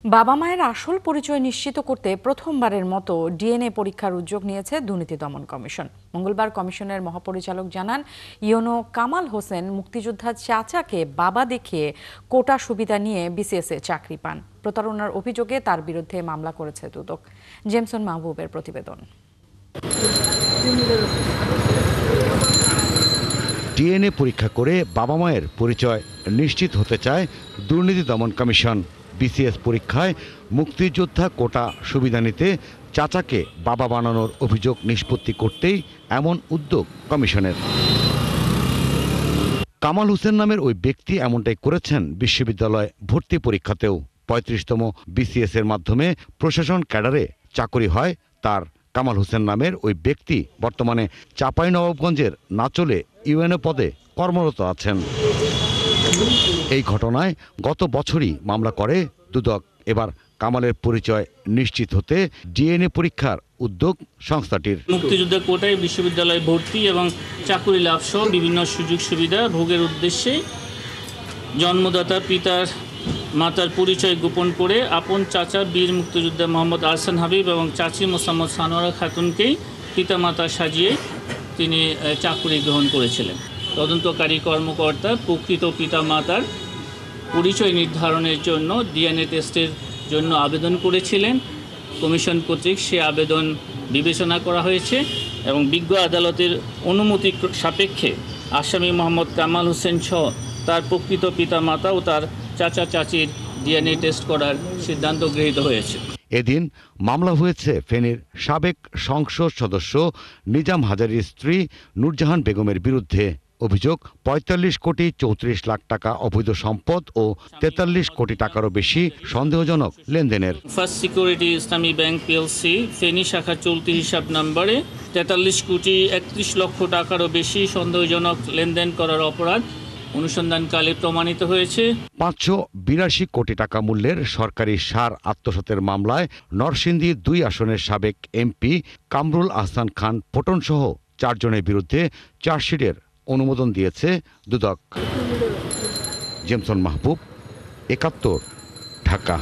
বাবা মায়ের আসল পরিচয় নিশ্চিত করতে প্রথমবারের মতো ডিএনএ পরীক্ষার উদ্যোগ নিয়েছে দুর্নীতি দমন কমিশন। মঙ্গলবার কমিশনের মহাপরিচালক জানান, ইউনো কামাল হোসেন মুক্তিযোদ্ধার চাচাকে বাবা দেখিয়ে কোটা সুবিধা নিয়ে বিসিএস এ চাকরি পান। প্রতারণার অভিযোগে তার বিরুদ্ধে মামলা করেছে দুদক। জেমসন মাহবুবের প্রতিবেদন। ডিএনএ পরীক্ষা করে বাবা মায়ের পরিচয় নিশ্চিত হতে চায় দুর্নীতি দমন কমিশন। বিসিএস পরীক্ষায় মুক্তিযোদ্ধা কোটা সুবিধা নিতে চাচাকে বাবা বানানোর অভিযোগ নিষ্পত্তি করতেই এমন উদ্যোগ কমিশনের। কামাল হোসেন নামের ওই ব্যক্তি এমনটাই করেছেন বিশ্ববিদ্যালয় ভর্তি পরীক্ষাতেও। ৩৫তম বিসিএস এর মাধ্যমে প্রশাসন ক্যাডারে চাকরি হয় তার। কামাল হোসেন নামের ওই ব্যক্তি বর্তমানে চাঁপাইনবাবগঞ্জের নাচলে ইউএনও পদে কর্মরত আছেন। এই ঘটনায় গত বছরই মামলা করে দুদক। এবার কামালের পরিচয় নিশ্চিত হতে ডিএনএ পরীক্ষার উদ্যোগ সংস্থাটির। মুক্তিযুদ্ধের কোটায় বিশ্ববিদ্যালয়ে ভর্তি এবং চাকরি লাভ সহ বিভিন্ন সুযোগ সুবিধা ভোগের উদ্দেশ্যে জন্মদাতা পিতার মাতার পরিচয় গোপন করে আপন চাচা বীর মুক্তিযোদ্ধা মোহাম্মদ আহসান হাবিব এবং চাচি মোসাম্মদ সানোয়ারা খাতুনকেই পিতামাতা সাজিয়ে তিনি চাকরি গ্রহণ করেছিলেন। তদন্তকারী কর্মকর্তা প্রকৃত পিতামাতার পরিচয় নির্ধারণের জন্য ডিএনএ টেস্টের জন্য আবেদন করেছিলেন। কমিশন কর্তৃক সে আবেদন বিবেচনা করা হয়েছে এবং বিজ্ঞ আদালতের অনুমতি সাপেক্ষে আসামি মোহাম্মদ কামাল হোসেন সহ তার প্রকৃত পিতামাতা ও তার চাচা চাচির ডিএনএ টেস্ট করার সিদ্ধান্ত গৃহীত হয়েছে। এদিন মামলা হয়েছে ফেনীর সাবেক সংসদ সদস্য নিজাম হাজারীর স্ত্রী নূরজাহান বেগমের বিরুদ্ধে। অভিযোগ, ৪৫ কোটি ৩৪ লাখ টাকা অবৈধ সম্পদ ও ৪৩ কোটি টাকারও বেশি সন্দেহজনক লেনদেনের। ফার্স্ট সিকিউরিটি ইসলামী ব্যাংক পিএলসি ফেনী শাখা চলতি হিসাব নম্বরে ৪৩ কোটি ৩১ লক্ষ টাকারও বেশি সন্দেহজনক লেনদেন করার অপরাধ অনুসন্ধানকালে প্রমাণিত হয়েছে। ৫৮২ কোটি টাকা মূল্যের সরকারি সার আত্মসাতের মামলায় নরসিংদী ২ আসনের সাবেক এমপি কামরুল আহসান খান ফোটন সহ ৪ জনের বিরুদ্ধে চার্জশিটের অনুমোদন দিয়েছে দুদক। জেমসন মাহবুব, ৭১, ঢাকা।